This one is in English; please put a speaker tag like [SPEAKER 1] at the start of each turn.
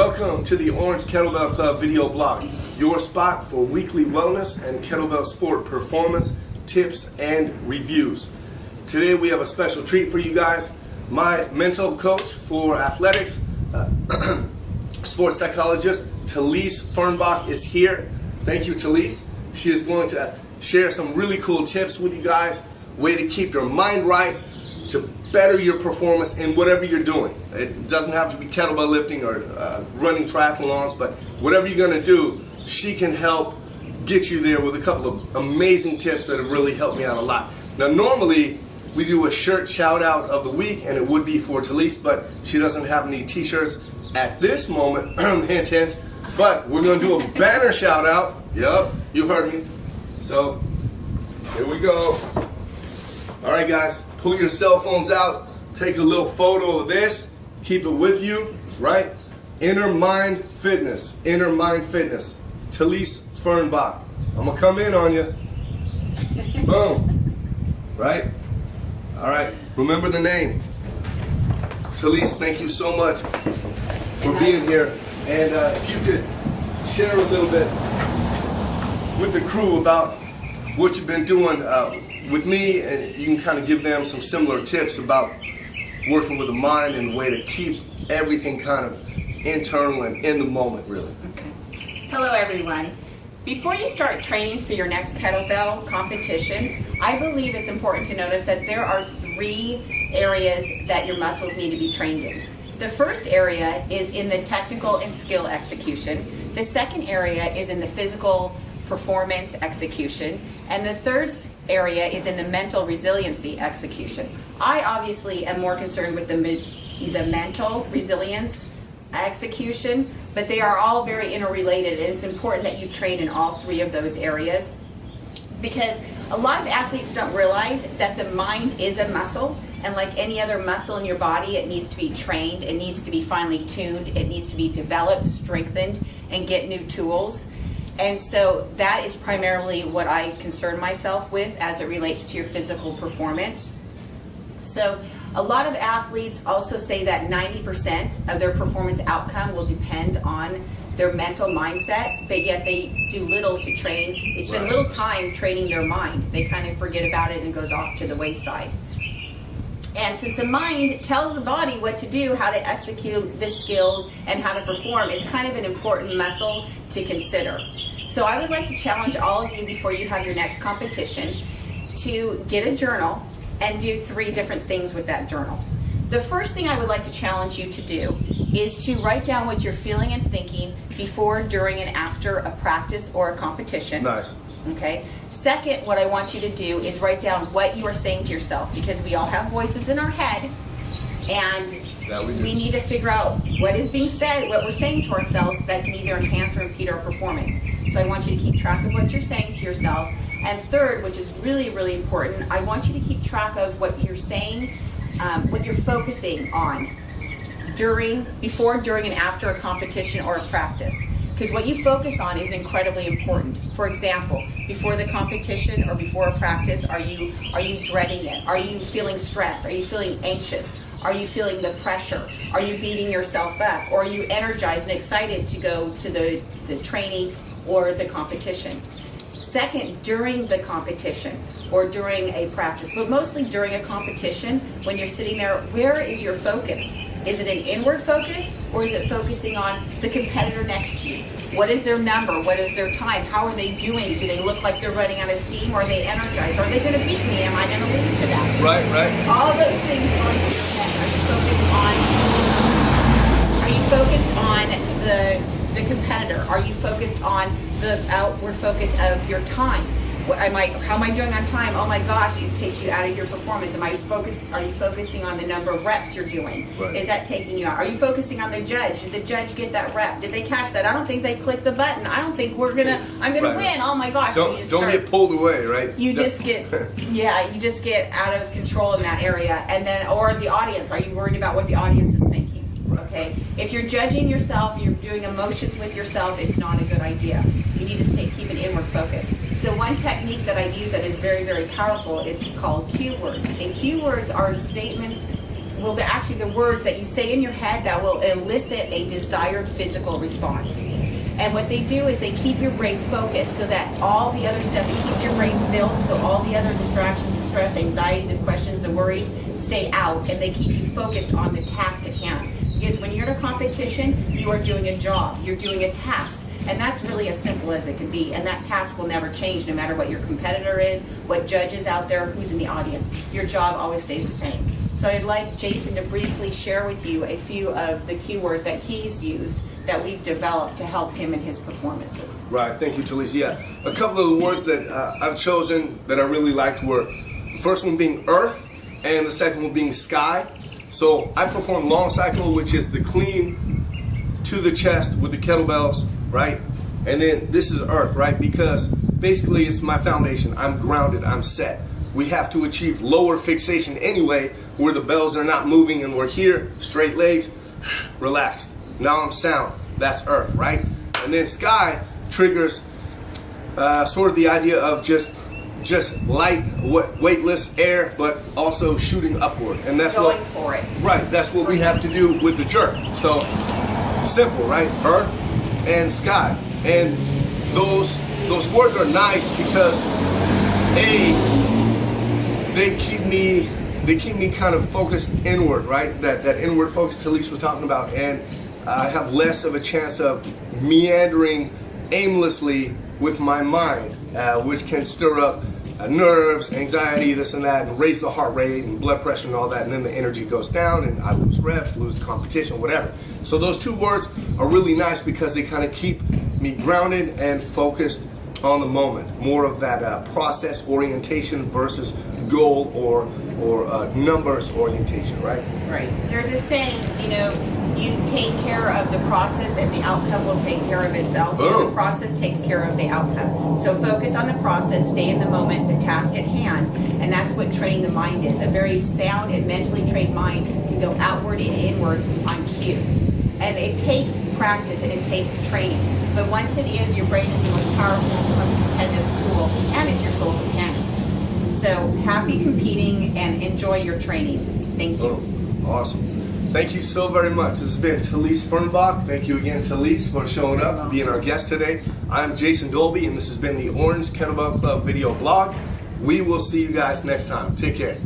[SPEAKER 1] Welcome to the Orange Kettlebell Club video blog, your spot for weekly wellness and kettlebell sport performance, tips, and reviews. Today we have a special treat for you guys. My mental coach for athletics, sports psychologist, Talese Fernbach is here. Thank you, Talese. She is going to share some really cool tips with you guys, way to keep your mind right, to better your performance in whatever you're doing. It doesn't have to be kettlebell lifting or running triathlons, but whatever you're going to do, she can help get you there with a couple of amazing tips that have really helped me out a lot. Now, normally we do a shirt shout out of the week, and it would be for Talese, but she doesn't have any t-shirts at this moment, hint hint, but we're going to do a banner shout out. Yep, you heard me. So here we go. All right, guys, pull your cell phones out, take a little photo of this, keep it with you, right? Inner Mind Fitness, Talese Fernbach. I'm gonna come in on you. Boom, right? All right, remember the name. Talese, thank you so much for being here. And if you could share a little bit with the crew about what you've been doing with me, and you can kind of give them some similar tips about working with the mind and the way to keep everything kind of internal and in the moment, really.
[SPEAKER 2] Okay. Hello, everyone. Before you start training for your next kettlebell competition, I believe it's important to notice that there are 3 areas that your muscles need to be trained in. The first area is in the technical and skill execution. The second area is in the physical performance execution, and the third area is in the mental resiliency execution. I obviously am more concerned with the mental resilience execution, but they are all very interrelated, and it's important that you train in all 3 of those areas, because a lot of athletes don't realize that the mind is a muscle, and like any other muscle in your body, it needs to be trained, it needs to be finely tuned, it needs to be developed, strengthened, and get new tools. And so that is primarily what I concern myself with as it relates to your physical performance. So a lot of athletes also say that 90% of their performance outcome will depend on their mental mindset, but yet they do little to train. They spend little time training their mind. They kind of forget about it and it goes off to the wayside. And since the mind tells the body what to do, how to execute the skills, and how to perform, it's kind of an important muscle to consider. So I would like to challenge all of you before you have your next competition to get a journal and do 3 different things with that journal. The first thing I would like to challenge you to do is to write down what you're feeling and thinking before, during, and after a practice or a competition.
[SPEAKER 1] Nice.
[SPEAKER 2] Okay. Second, what I want you to do is write down what you are saying to yourself, because we all have voices in our head, and we need to figure out what is being said, what we're saying to ourselves that can either enhance or impede our performance. So I want you to keep track of what you're saying to yourself. And third, which is really, really important, I want you to keep track of what you're saying, what you're focusing on before, during, and after a competition or a practice. Because what you focus on is incredibly important. For example, before the competition or before a practice, are you dreading it? Are you feeling stressed? Are you feeling anxious? Are you feeling the pressure? Are you beating yourself up? Or are you energized and excited to go to the training or the competition? Second, during the competition or during a practice, but mostly during a competition, when you're sitting there, where is your focus? Is it an inward focus, or is it focusing on the competitor next to you? What is their number? What is their time? How are they doing? Do they look like they're running out of steam? Or are they energized? Are they going to beat me? Am I going to lose to them?
[SPEAKER 1] Right.
[SPEAKER 2] All those things are in your head. Are you focused on the competitor? Are you focused on the outward focus of your time? How am I doing on time? Oh my gosh, it takes you out of your performance. Are you focusing on the number of reps you're doing?
[SPEAKER 1] Right.
[SPEAKER 2] Is that taking you out? Are you focusing on the judge? Did the judge get that rep? Did they catch that? I don't think they clicked the button. I don't think I'm gonna win. Oh my gosh.
[SPEAKER 1] Don't get pulled away, right?
[SPEAKER 2] You just get out of control in that area. And then, or the audience, are you worried about what the audience is thinking? Okay. If you're judging yourself, you're doing emotions with yourself, it's not a good idea. You need to keep an inward focus. So one technique that I use that is very, very powerful, it's called cue words. And cue words are statements actually the words that you say in your head that will elicit a desired physical response. And what they do is they keep your brain focused so that all the other stuff, it keeps your brain filled, so all the other distractions, the stress, anxiety, the questions, the worries stay out, and they keep you focused on the task at hand. Because when you're in a competition, you are doing a job, you're doing a task, and that's really as simple as it can be. And that task will never change no matter what your competitor is, what judge is out there, who's in the audience. Your job always stays the same. So I'd like Jason to briefly share with you a few of the keywords that he's used that we've developed to help him in his performances.
[SPEAKER 1] Right, thank you, Talese. Yeah, a couple of the words that I've chosen that I really liked were the first one being earth and the second one being sky. So I perform long cycle, which is the clean to the chest with the kettlebells, right? And then this is earth, right? Because basically it's my foundation. I'm grounded, I'm set. We have to achieve lower fixation anyway, where the bells are not moving and we're here, straight legs, relaxed. Now I'm sound. That's earth, right? And then sky triggers sort of the idea of just light, weightless air, but also shooting upward. And that's
[SPEAKER 2] going for it.
[SPEAKER 1] Right. That's what we have to do with the jerk. So simple, right? Earth and sky. And those words are nice because they keep me kind of focused inward, right? That inward focus Talese was talking about, and I have less of a chance of meandering aimlessly with my mind, which can stir up nerves, anxiety, this and that, and raise the heart rate and blood pressure and all that, and then the energy goes down and I lose reps, lose the competition, whatever. So those two words are really nice because they kind of keep me grounded and focused on the moment. More of that process orientation versus goal or numbers orientation, right?
[SPEAKER 2] Right. There's a saying, you take care of the process and the outcome will take care of itself.
[SPEAKER 1] Oh.
[SPEAKER 2] The process takes care of the outcome. So focus on the process, stay in the moment, the task at hand, and that's what training the mind is. A very sound and mentally trained mind can go outward and inward on cue. And it takes practice and it takes training. But once it is, your brain is the most powerful competitive tool, and it's your soul companion. So happy competing and enjoy your training. Thank you.
[SPEAKER 1] Oh, awesome. Thank you so very much. This has been Talese Fernbach. Thank you again, Talese, for showing up and being our guest today. I'm Jason Dolby, and this has been the Orange Kettlebell Club video blog. We will see you guys next time. Take care.